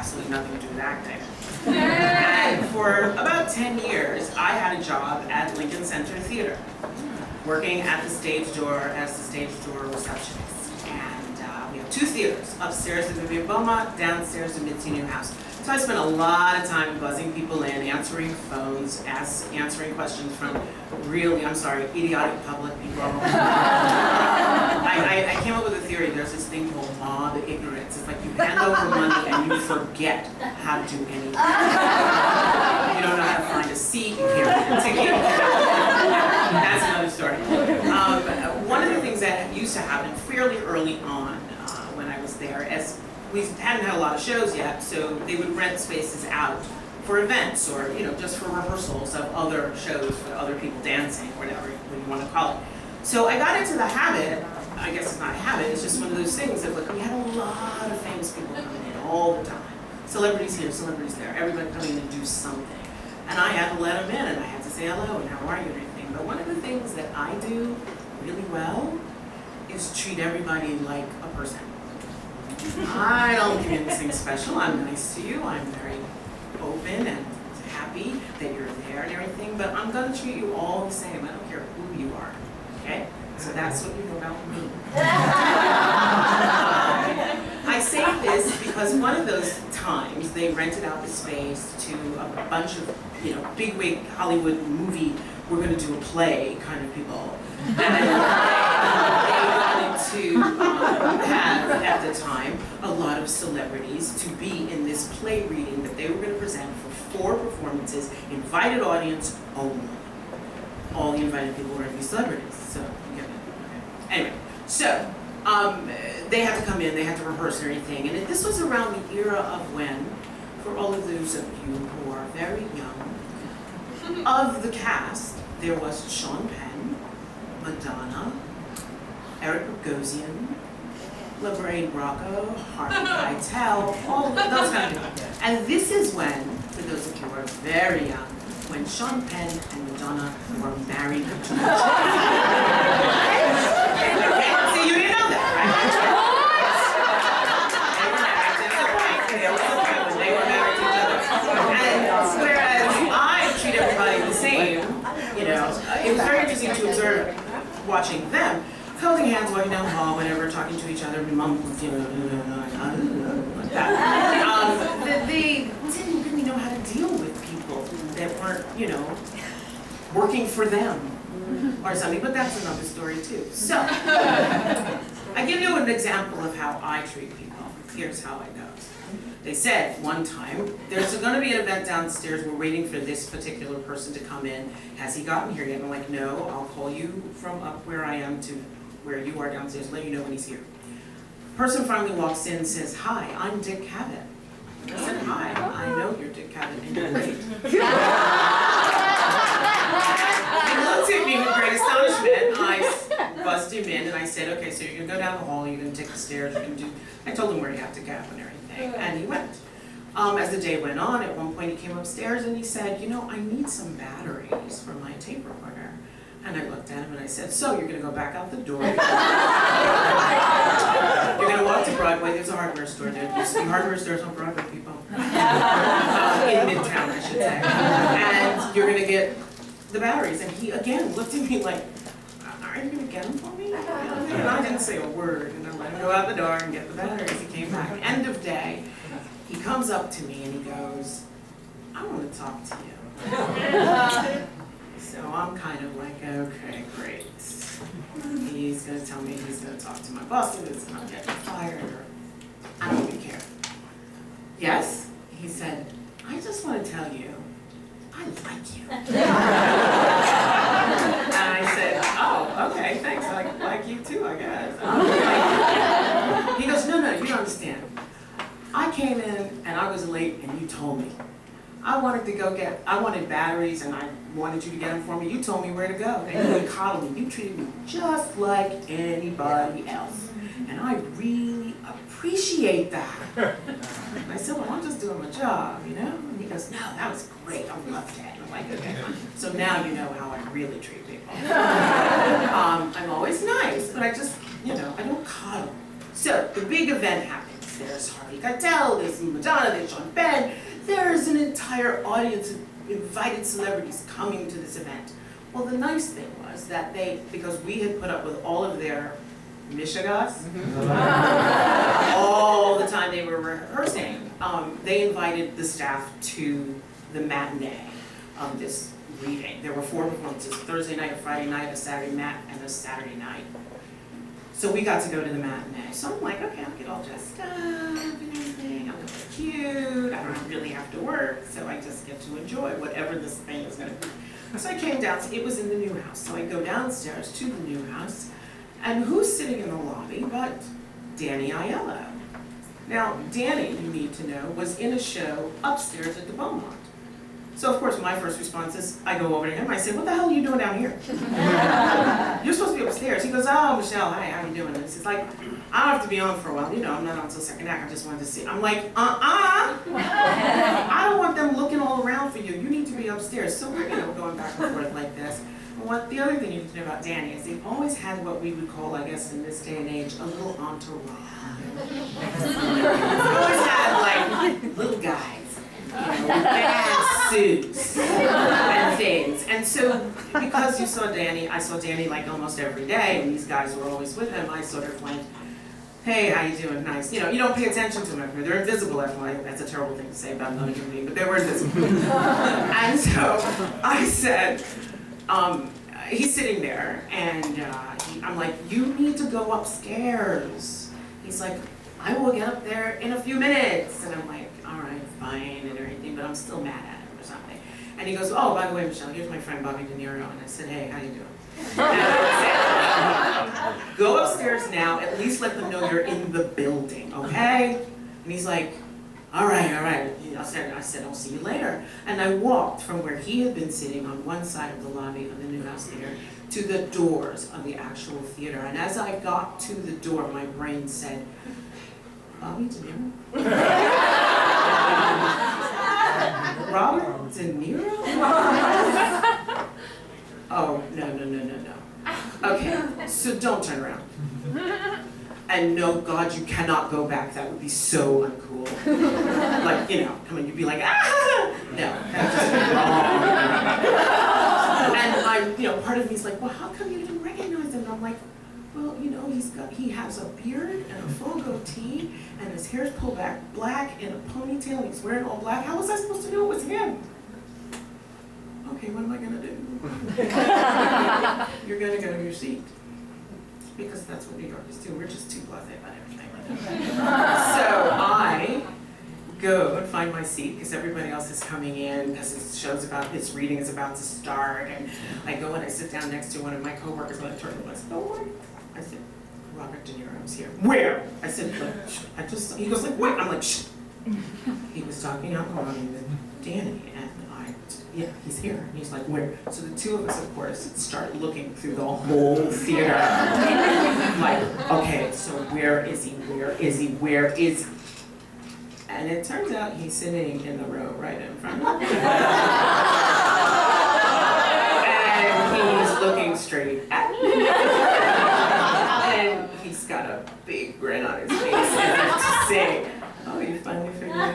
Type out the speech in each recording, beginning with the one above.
absolutely nothing to do with acting. And for about 10 years, I had a job at Lincoln Center Theater, working at the stage door as the stage door receptionist. And we have 2 theaters, upstairs at Vivian Beaumont, downstairs at Mitzi Newhouse. So I spent a lot of time buzzing people in, answering phones, answering questions from really, I'm sorry, idiotic public people. I came up with a theory. There's this thing called mob ignorance. It's like you hand over money and you forget how to do anything. You don't know how to find a seat, you can't read a ticket. That's another story. One of the things that used to happen fairly early on when I was there, as we hadn't had a lot of shows yet, so they would rent spaces out for events or, just for rehearsals of other shows for other people dancing, or whatever you want to call it. So I got into the habit, I guess it's not a habit, it's just one of those things that, we had a lot of famous people coming in all the time. Celebrities here, celebrities there, everybody coming in and do something. And I had to let them in, and I had to say hello and how are you and everything. But one of the things that I do really well is treat everybody like a person. I don't give you anything special. I'm nice to you. I'm very open and happy that you're there and everything, but I'm going to treat you all the same. I don't care who you are. Okay? So that's what you know about me. I say this because one of those times they rented out the space to a bunch of, bigwig Hollywood movie, we're going to do a play kind of people. And they wanted to have, at the time, a lot of celebrities to be in this play reading that they were going to present for 4 performances, invited audience only. All the invited people were going to be celebrities, so you get it. Okay. Anyway, so they had to come in, they had to rehearse and everything, and this was around the era of when, for all of those of you who are very young, of the cast, there was Sean Penn, Madonna, Eric Bogosian, Lorraine Bracco, Harvey Keitel, all of those kind of people. And this is when, for those of you who are very young, when Sean Penn and Madonna were married to each other. So you didn't know that, right? They were married. When they were married to each other. And whereas I treat everybody the same, it was very interesting to observe watching them holding hands, walking down the hall, whatever, talking to each other, mum, like that. They didn't really know how to deal with people that weren't, working for them or something, but that's another story too. So, I give you an example of how I treat people. Here's how it goes. They said one time, there's going to be an event downstairs, we're waiting for this particular person to come in. Has he gotten here yet? And I'm like, no, I'll call you from up where I am to where you are downstairs, let you know when he's here. Person finally walks in and says, hi, I'm Dick Cavett. I said, hi, I know you're Dick Cavett and you're great. He looked at me with great astonishment. I buzzed him in and I said, okay, so you're going to go down the hall, you're going to take the stairs, you're going to do, I told him where you have to go and everything, and he went. As the day went on, at one point he came upstairs and he said, I need some batteries for my tape recorder. And I looked at him and I said, so you're going to go back out the door. You're going to walk to Broadway. There's a hardware store there. There used to be hardware stores on Broadway, people. In Midtown, I should say. And you're going to get the batteries. And he, again, looked at me like, are you going to get them for me? And I didn't say a word. And I let him go out the door and get the batteries. He came back. End of day, he comes up to me and he goes, I want to talk to you. So I'm kind of like, okay, great. He's going to tell me he's going to talk to my bosses and I'm getting fired, or I don't even care. Yes, he said, I just want to tell you, I like you. And I said, oh, okay, thanks. I like you too, I guess. He goes, no, you don't understand. I came in and I was late and you told me. I wanted batteries and I wanted you to get them for me. You told me where to go. And you would coddle me. You treated me just like anybody else. And I really appreciate that. And I said, well, I'm just doing my job, And he goes, no, that was great. I loved it. And I'm like, okay. So now you know how I really treat people. I'm always nice, but I just, I don't coddle. So the big event happens. there's Harvey Keitel, there's Madonna, there's Sean Penn. There's an entire audience of invited celebrities coming to this event. Well, the nice thing was that because we had put up with all of their mishigas, all the time they were rehearsing, they invited the staff to the matinee of this reading. There were 4 performances, Thursday night, a Friday night, a Saturday and a Saturday night. So we got to go to the matinee. So I'm like, okay, I'll get all dressed up and everything. I'm gonna look cute. I don't really have to work, so I just get to enjoy whatever this thing is gonna be. So I came down, it was in the new house. So I go downstairs to the new house, and who's sitting in the lobby but Danny Aiello. Now, Danny, you need to know, was in a show upstairs at the Beaumont. So of course my first response is, I go over to him, I say, what the hell are you doing down here? You're supposed to be upstairs. He goes, oh, Michelle, hi, how you doing? He's like, I don't have to be on for a while, you know, I'm not on until second act, I just wanted to see. I'm like, I don't want them looking all around for you, you need to be upstairs. So we're going back and forth like this. And the other thing you need to know about Danny is he always had what we would call, I guess in this day and age, a little entourage. He always had like little guys. Bad suits and things. And so, because you saw Danny, I saw Danny like almost every day, and these guys were always with him, I sort of went, hey, how you doing? Nice. You know, you don't pay attention to them. They're invisible. That's a terrible thing to say about another human being, but they were invisible. And so, I said, he's sitting there, and I'm like, you need to go upstairs. He's like, I will get up there in a few minutes. And I'm like, all right, fine, and everything, but I'm still mad at him or something. And he goes, oh, by the way, Michelle, here's my friend Bobby De Niro. And I said, hey, how you doing? And I said, go upstairs now, at least let them know you're in the building, okay? And he's like, all right, all right. I said, I'll see you later. And I walked from where he had been sitting on one side of the lobby of the New House Theater to the doors of the actual theater. And as I got to the door, my brain said, Bobby De Niro? Robert De Niro? Oh, no. Okay, so don't turn around. And no, God, you cannot go back. That would be so uncool. Like, you know, come on, you'd be like, ah! No, that's just wrong. And part of me's like, well, how come you didn't recognize him? And I'm like, well, you know, he has a beard and a full goatee, and his hair's pulled back black in a ponytail, and he's wearing all black. How was I supposed to know it was him? Okay, what am I gonna do? You're gonna go to your seat. Because that's what New Yorkers do. We're just too blasé about everything. So I go and find my seat because everybody else is coming in because this reading is about to start. And I go and I sit down next to one of my coworkers and I turn to him and I said, oh, I said, Robert De Niro's here. Where? I said, he goes like, wait. I'm like, shh. He was talking out loud with Danny and yeah, he's here. And he's like, where? So the two of us, of course, start looking through the whole theater. Like, okay, so where is he? Where is he? Where is he? And it turns out he's sitting in the row right in front of me. And he's looking straight at me. And he's got a big grin on his face. And I have to say, oh, you finally figured it out.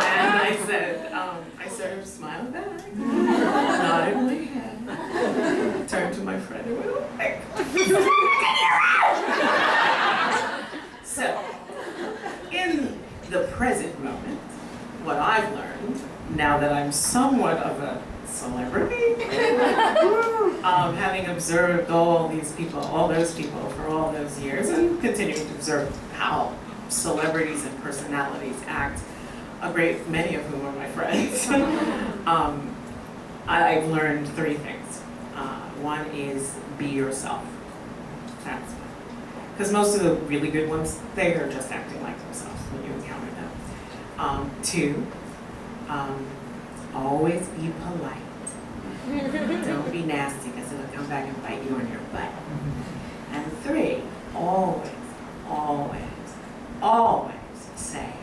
And I said, I sort of smiled back, nodded my head, turned to my friend and went, oh my God. So, in the present moment, what I've learned, now that I'm somewhat of a celebrity, having observed all those people for all those years, and continuing to observe how celebrities and personalities act, a great many of whom are my friends, I've learned 3 things. One is be yourself. That's one. Because most of the really good ones, they are just acting like themselves when you encounter them. 2, always be polite. Don't be nasty because it'll come back and bite you in your butt. And 3, always say